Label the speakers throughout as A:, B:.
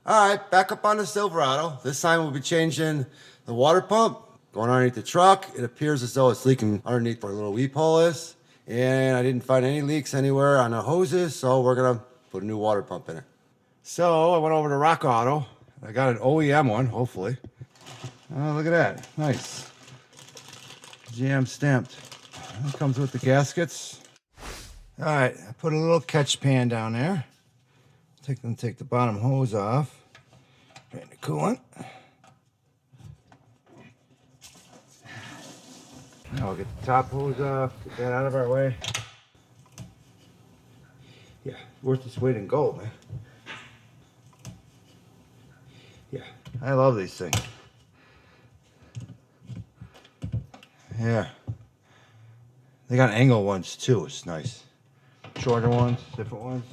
A: All right, back up on the Silverado. This time we'll be changing the water pump. Going underneath the truck. It appears as though it's leaking underneath where a little weep hole is. And I didn't find any leaks anywhere on the hoses, so we're gonna put a new water pump in it. So I went over to Rock Auto. I got an OEM one, hopefully. Oh, look at that, nice. GM stamped. It comes with the gaskets. All right, I put a little catch pan down there. Take the bottom hose off. Drain the coolant. Now we'll get the top hose off, get that out of our way. Yeah, worth its weight in gold, man. Yeah, I love these things. Yeah. They got angle ones too, it's nice. Shorter ones, different ones.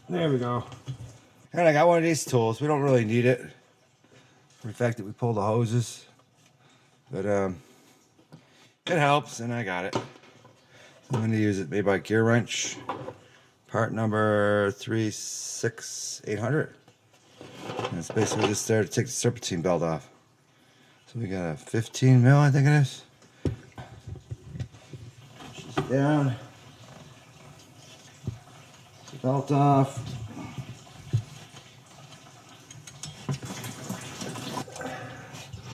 A: There we go. And I got one of these tools. We don't really need it for the fact that we pull the hoses. But it helps, and I got it. I'm going to use it made by Gear Wrench. Part number 36800. And it's basically just there to take the serpentine belt off. So we got a 15 mil, I think it is. Push this down. Belt off.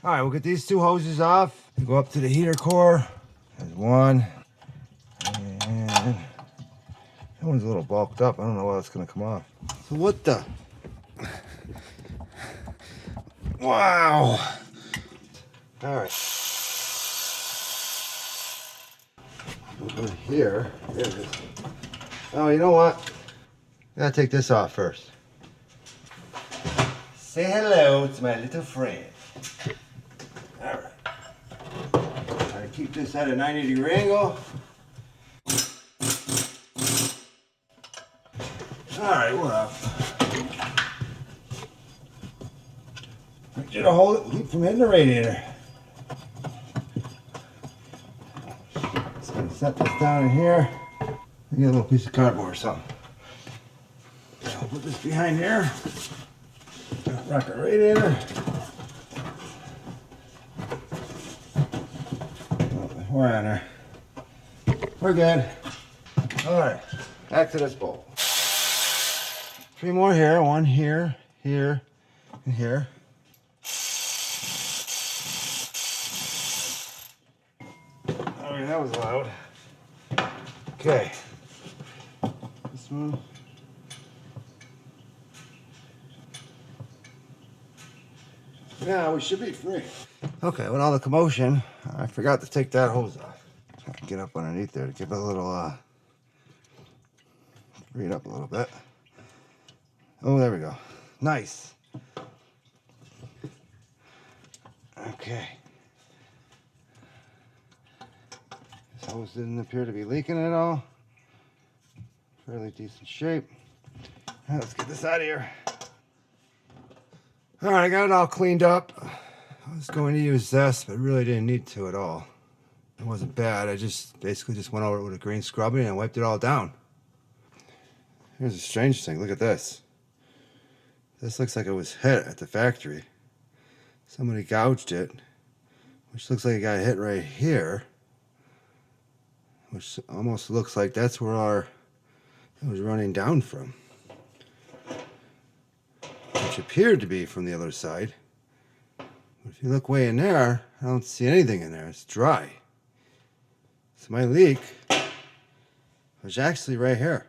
A: All right, we'll get these two hoses off and go up to the heater core. There's one. And that one's a little bulked up. I don't know why it's gonna come off. So what the? Wow. All right. Over here. There it is. Oh, you know what? I gotta take this off first. Say hello to my little friend. All right. Try to keep this at a 90-degree angle. All right, we're up. I need you to hold it and keep from hitting the radiator. Just gonna set this down in here. Get a little piece of cardboard or something. I'll put this behind here. Rocket radiator. Oh, we're on there. We're good. All right, back to this bolt. 3 more here. 1 here, here, and here. All right, that was loud. Okay. This one. Yeah, we should be free. Okay, with all the commotion, I forgot to take that hose off. I can get up underneath there to give it a little, free it up a little bit. Oh, there we go. Nice. Okay. This hose didn't appear to be leaking at all. Fairly decent shape. Right, let's get this out of here. All right, I got it all cleaned up. I was going to use this, but really didn't need to at all. It wasn't bad. I basically just went over it with a green scrubbing and wiped it all down. Here's a strange thing. Look at this. This looks like it was hit at the factory. Somebody gouged it, which looks like it got hit right here, which almost looks like that's where it was running down from. Which appeared to be from the other side. But if you look way in there, I don't see anything in there. It's dry. So my leak was actually right here.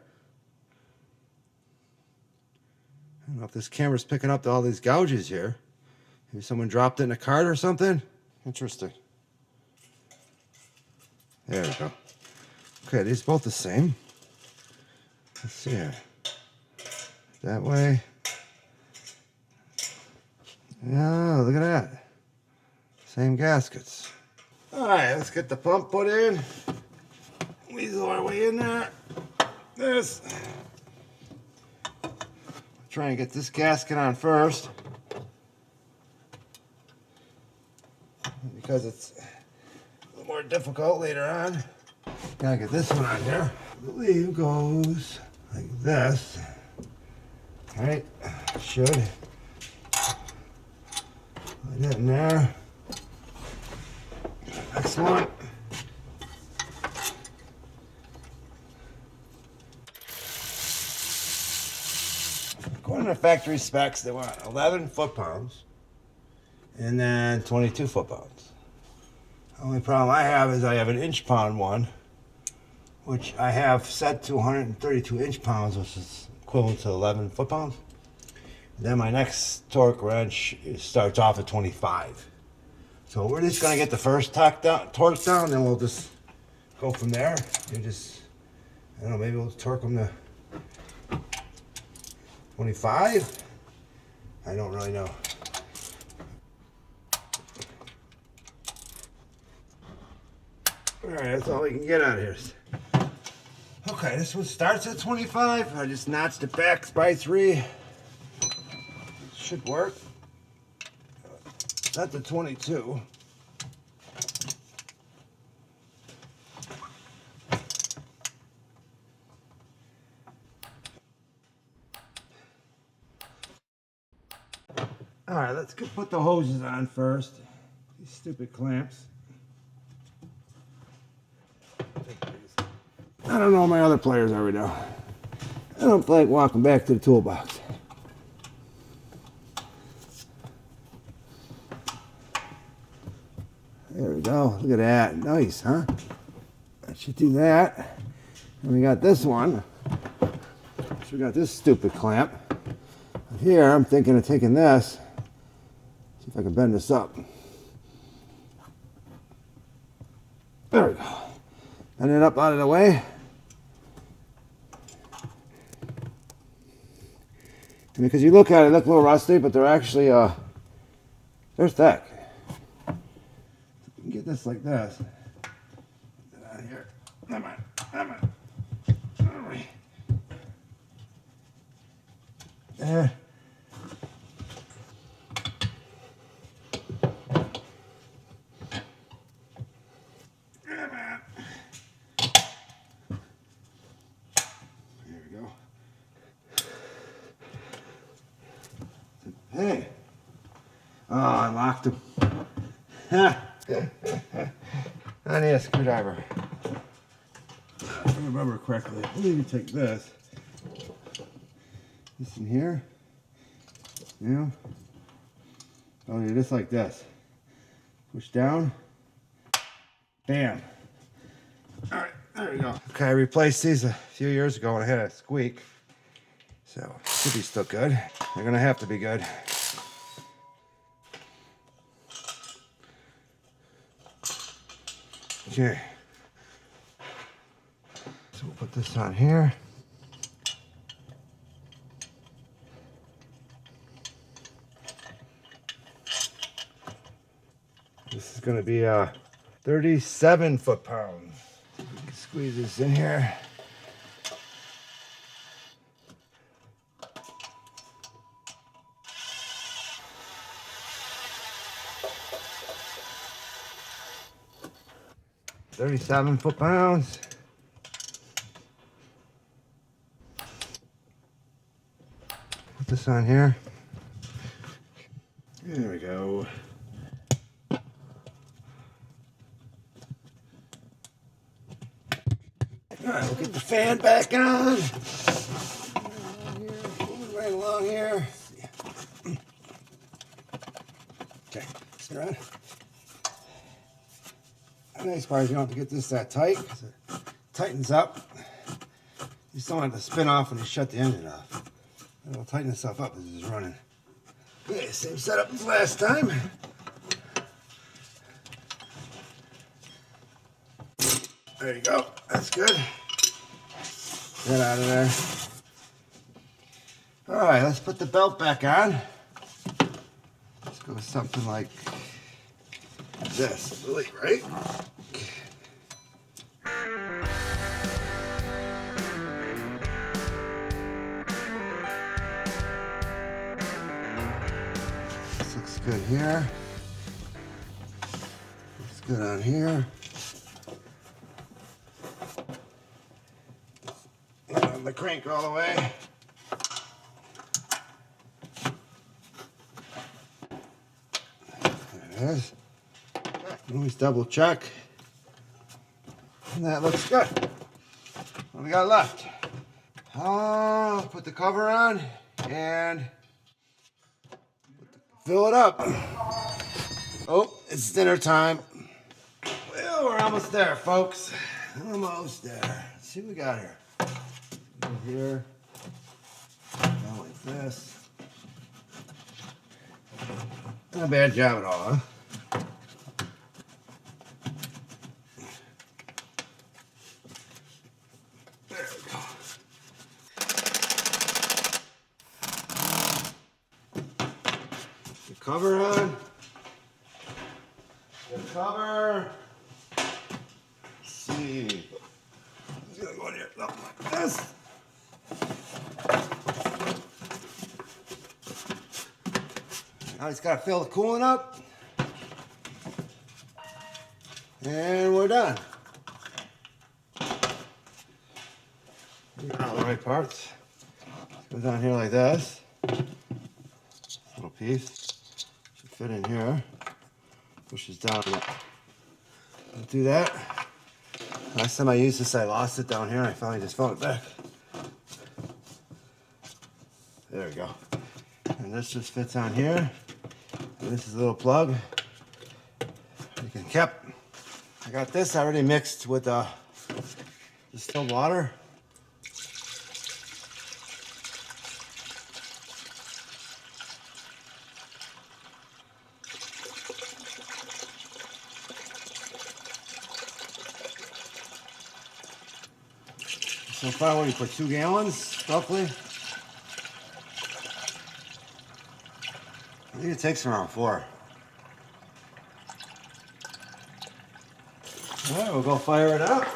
A: I don't know if this camera's picking up all these gouges here. Maybe someone dropped it in a cart or something. Interesting. There we go. Okay, these both the same. Let's see here. That way. Yeah, look at that. Same gaskets. All right, let's get the pump put in. Weasel our way in there. This. Try and get this gasket on first. Because it's a little more difficult later on. Gotta get this one on here. I believe goes like this. All right, should. Like that in there. Next one. According to factory specs, they want 11 foot-pounds and then 22 foot-pounds. The only problem I have is I have an inch-pound one, which I have set to 132 inch-pounds, which is equivalent to 11 foot-pounds. Then my next torque wrench starts off at 25. So we're just gonna get the first torque down, then we'll just go from there. And just, I don't know, maybe we'll torque them to 25? I don't really know. Alright, that's all we can get out of here. Okay, this one starts at 25. I just notched it back by 3. Should work. Set to 22. Alright, let's go put the hoses on first. These stupid clamps. I don't know where my other pliers are right now. I don't feel like walking back to the toolbox. There we go. Look at that. Nice, huh? I should do that. And we got this one. So we got this stupid clamp. But here, I'm thinking of taking this. See if I can bend this up. There we go. Bend it up out of the way. And because you look at it, they look a little rusty, but they're actually, they're thick. Get this like this. Get out of here. Come on. Come on. All right. There. Come on. There we go. Hey. Oh, I locked him. I need a screwdriver. If I remember correctly, I believe you take this in here, yeah. Oh, yeah, just like this. Push down. Bam. All right, there we go. Okay, I replaced these a few years ago and I had a squeak, so should be still good. They're gonna have to be good. Okay, so we'll put this on here. This is going to be 37 foot-pounds. We can squeeze this in here. $37 foot-pounds. Put this on here. There we go. All right, we'll get the fan back on. Moving right along here. Okay, sit around. The nice part is you don't have to get this that tight because it tightens up. You just don't have to spin off when you shut the engine off. It'll tighten itself up as it's running. Okay, same setup as last time. There you go. That's good. Get out of there. All right, let's put the belt back on. Let's go with something like this, right? This looks good here. Looks good on here. The crank all the way. Yes. Always double check. And that looks good. What we got left? Put the cover on and fill it up. Oh, it's dinner time. Well, we're almost there, folks. Almost there. Let's see what we got here. Go here. Go like this. Not a bad job at all, huh? There we go. The cover on. The cover. Let's see. It's gonna go in here. Something like this. Now it's got to fill the coolant up. And we're done. All the right parts. Goes on here like this. Little piece. Should fit in here. Pushes down. Do that. Last time I used this, I lost it down here, and I finally just found it back. There we go. And this just fits on here. And this is a little plug. You can cap. I got this already mixed with distilled water. So far, what do you put? 2 gallons, roughly? I think it takes around 4. All right, we'll go fire it up.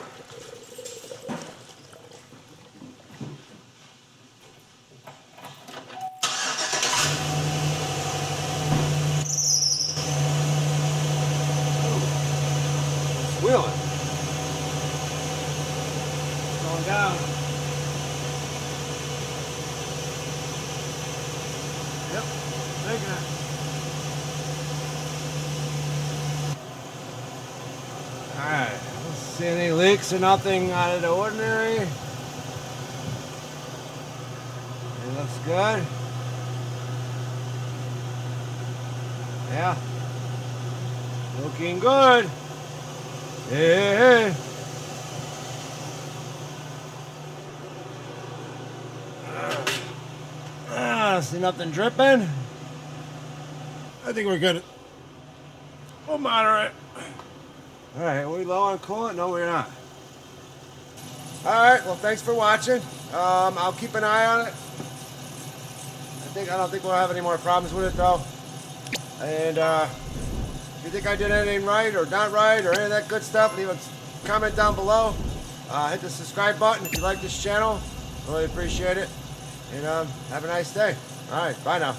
A: It's wheeling. Going down. Yep, taking it. Alright, don't see any leaks or nothing out of the ordinary. It looks good. Yeah. Looking good. Yeah. See nothing dripping. I think we're good. We'll moderate. All right, are we low on coolant? No, we're not. All right, well, thanks for watching. I'll keep an eye on it. I don't think we'll have any more problems with it though. And if you think I did anything right or not right or any of that good stuff, leave a comment down below. Hit the subscribe button if you like this channel. Really appreciate it. And have a nice day. All right, bye now.